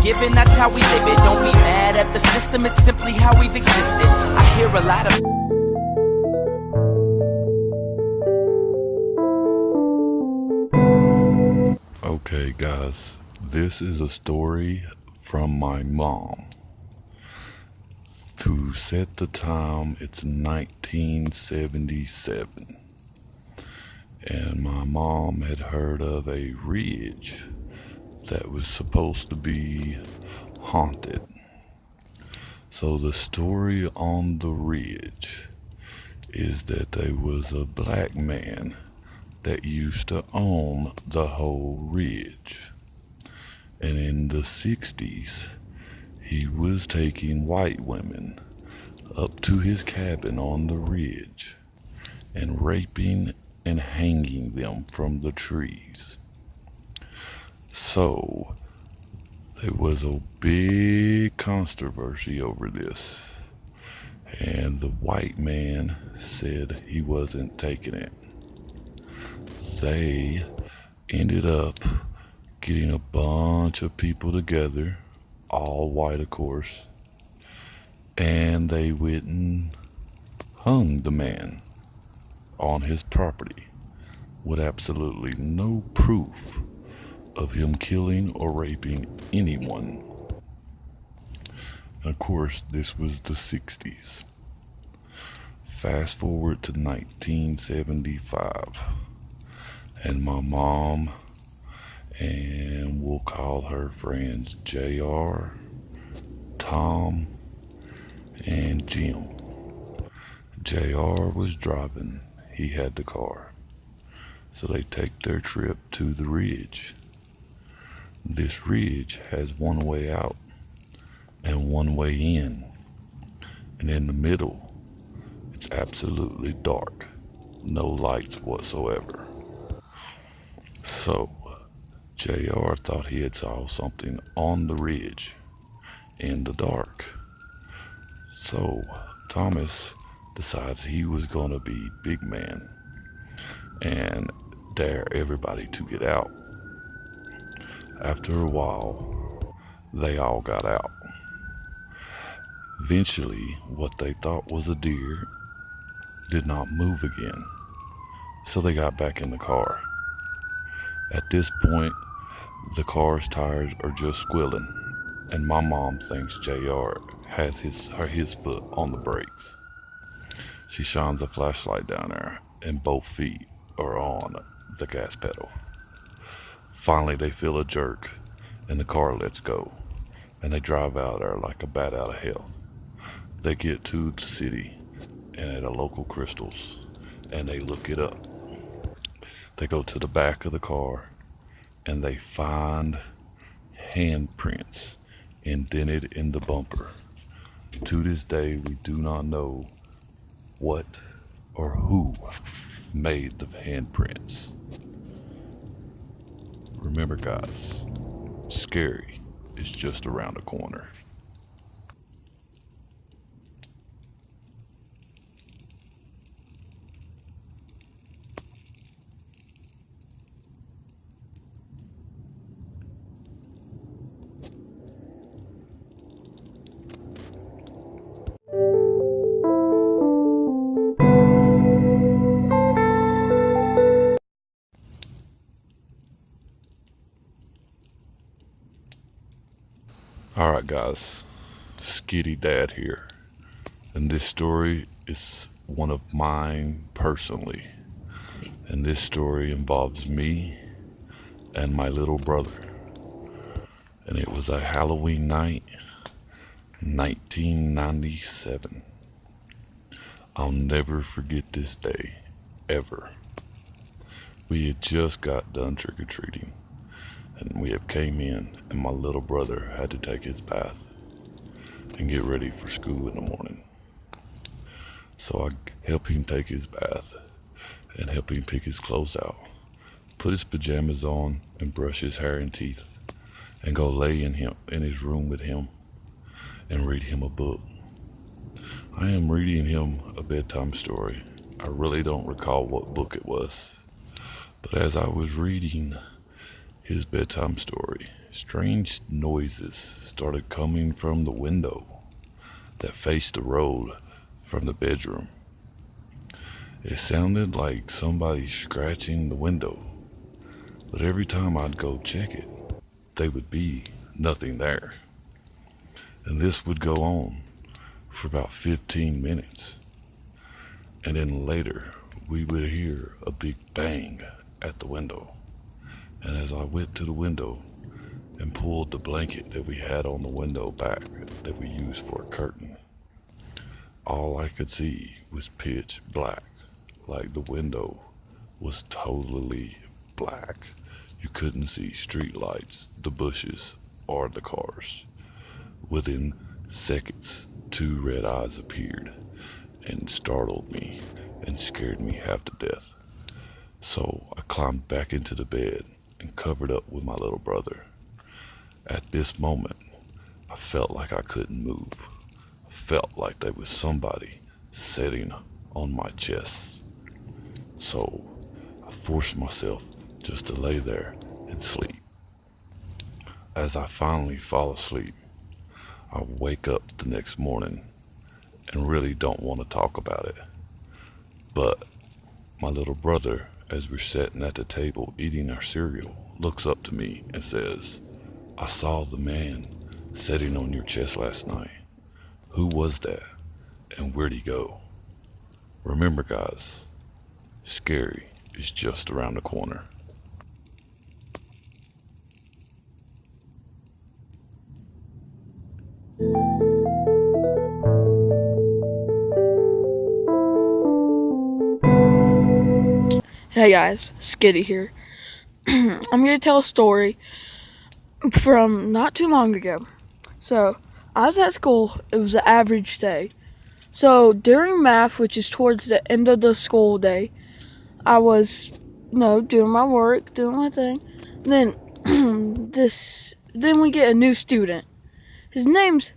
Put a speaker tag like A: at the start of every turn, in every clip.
A: given, that's how we live it. Don't be mad at the system, it's simply how we've existed. I hear a lot of
B: Okay guys, this is a story from my mom. To set the time, it's 1977. And my mom had heard of a ridge that was supposed to be haunted. So the story on the ridge is that there was a black man that used to own the whole ridge. And in the 60s, he was taking white women up to his cabin on the ridge and raping and hanging them from the trees. So there was a big controversy over this, and the white man said he wasn't taking it. They ended up getting a bunch of people together, all white of course, and they went and hung the man on his property with absolutely no proof of him killing or raping anyone. And of course, this was the 60s. Fast forward to 1975, and my mom, and we'll call her friends JR, Tom, and Jim. JR was driving, he had the car. So they take their trip to the ridge. This ridge has one way out and one way in. And in the middle, it's absolutely dark. No lights whatsoever. So JR thought he had saw something on the ridge in the dark. So Thomas decides he was gonna be big man and dare everybody to get out. After a while, they all got out. Eventually, what they thought was a deer did not move again, so they got back in the car. At this point, the car's tires are just squealing, and my mom thinks JR has his foot on the brakes. She shines a flashlight down there, and both feet are on the gas pedal. Finally, they feel a jerk, and the car lets go, and they drive out there like a bat out of hell. They get to the city and at a local Crystals, and they look it up. They go to the back of the car, and they find handprints indented in the bumper. To this day, we do not know what or who made the handprints. Remember guys, scary is just around the corner. Alright guys, Skitty Dad here, and this story is one of mine personally, and this story involves me and my little brother, and it was a Halloween night, 1997. I'll never forget this day, ever. We had just got done trick-or-treating, and we have came in, and my little brother had to take his bath and get ready for school in the morning. So I help him take his bath and help him pick his clothes out, put his pajamas on and brush his hair and teeth, and go lay in his room with him and read him a book. I am reading him a bedtime story. I really don't recall what book it was, but as I was reading his bedtime story, strange noises started coming from the window that faced the road from the bedroom. It sounded like somebody scratching the window, but every time I'd go check it, there would be nothing there. And this would go on for about 15 minutes. And then later, we would hear a big bang at the window. And as I went to the window and pulled the blanket that we had on the window back that we used for a curtain, all I could see was pitch black, like the window was totally black. You couldn't see street lights, the bushes, or the cars. Within seconds, two red eyes appeared and startled me and scared me half to death. So I climbed back into the bed and covered up with my little brother. At this moment, I felt like I couldn't move. I felt like there was somebody sitting on my chest. So I forced myself just to lay there and sleep. As I finally fall asleep, I wake up the next morning and really don't want to talk about it. But my little brother, as we're sitting at the table eating our cereal, looks up to me and says, "I saw the man sitting on your chest last night. Who was that? And where'd he go?" Remember, guys, scary is just around the corner.
C: Hey guys, Skitty here. I'm going to tell a story from not too long ago. So, I was at school. It was an average day. So, during math, which is towards the end of the school day, I was, doing my work, doing my thing. Then, then we get a new student. His name's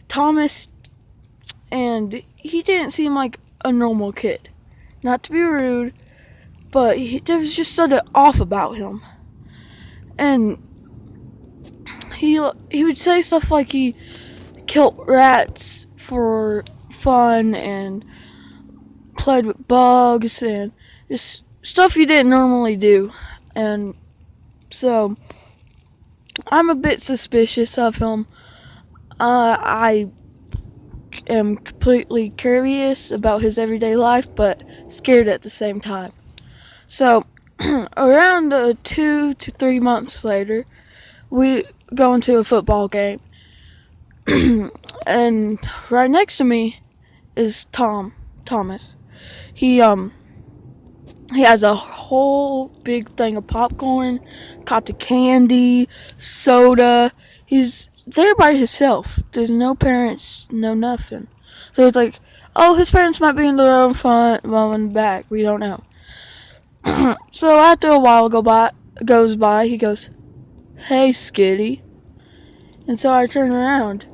C: Thomas, and he didn't seem like a normal kid. Not to be rude, but there was just something off about him. And he would say stuff like he killed rats for fun and played with bugs and just stuff you didn't normally do. And so I'm a bit suspicious of him. I am completely curious about his everyday life, but scared at the same time. So, around 2 to 3 months later, we go into a football game. And right next to me is Thomas. He has a whole big thing of popcorn, cotton candy, soda. He's there by himself. There's no parents, no nothing. So it's like, oh, his parents might be in the room front, well in the back. We don't know. So after a while goes by, he goes, "Hey, Skitty." And so I turn around.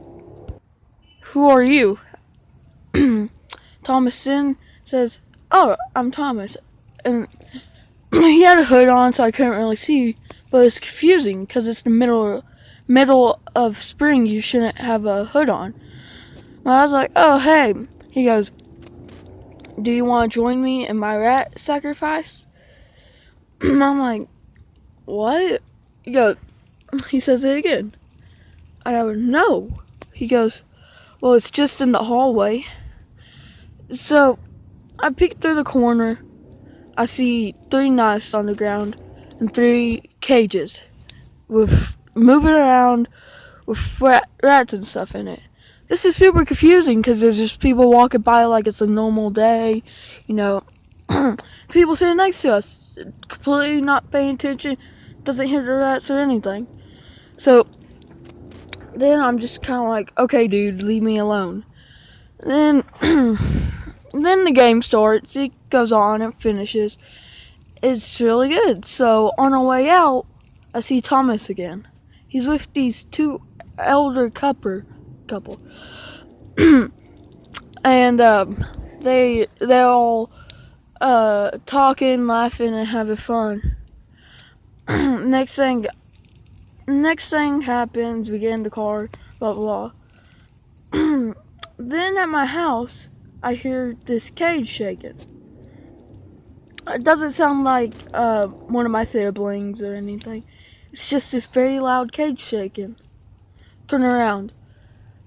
C: "Who are you?" Thomas then says, "Oh, I'm Thomas." And he had a hood on, so I couldn't really see, but it's confusing because it's the middle of spring. You shouldn't have a hood on. Well, I was like, "Oh, hey." He goes, "Do you want to join me in my rat sacrifice?" I'm like, "What?" He says it again. I go, "No." He goes, "Well, it's just in the hallway." So I peek through the corner. I see 3 knives on the ground and 3 cages with moving around with rats and stuff in it. This is super confusing because there's just people walking by like it's a normal day. People sitting next to us, completely not paying attention, doesn't hear the rats or anything. So then I'm just kind of like, "Okay, dude, leave me alone." Then then the game starts. It goes on and finishes. It's really good. So on our way out, I see Thomas again. He's with these 2 elder couple. And they're all talking, laughing, and having fun. Next thing, Next thing happens, we get in the car, blah blah blah. Then at my house, I hear this cage shaking. It doesn't sound like one of my siblings or anything. It's just this very loud cage shaking. Turn around.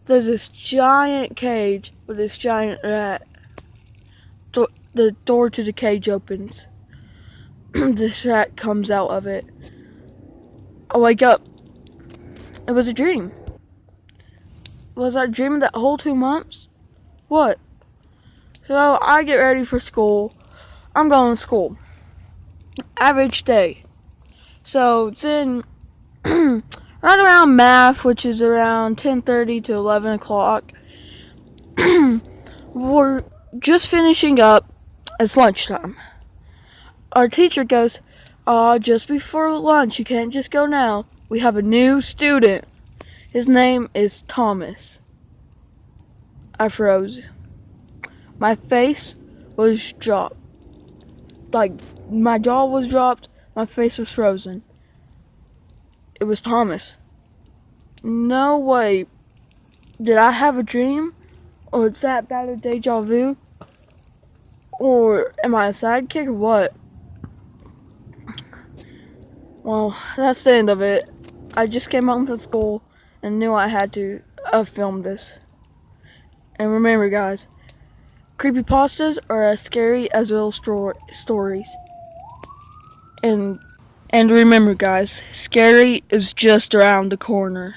C: There's this giant cage with this giant rat. The door to the cage opens. This rat comes out of it. I wake up. It was a dream. Was I dreaming that whole 2 months? What? So I get ready for school. I'm going to school. Average day. So then, right around math, which is around 10:30 to 11 o'clock, we're just finishing up. It's lunchtime. Our teacher goes, just before lunch, you can't just go now. We have a new student. His name is Thomas. I froze. My face was dropped. Like, my jaw was dropped, my face was frozen. It was Thomas. No way. Did I have a dream? Or is that bad a deja vu? Or am I a sidekick or what? Well, that's the end of it. I just came home from school and knew I had to film this. And remember, guys, creepypastas are as scary as real stories. And remember, guys, scary is just around the corner.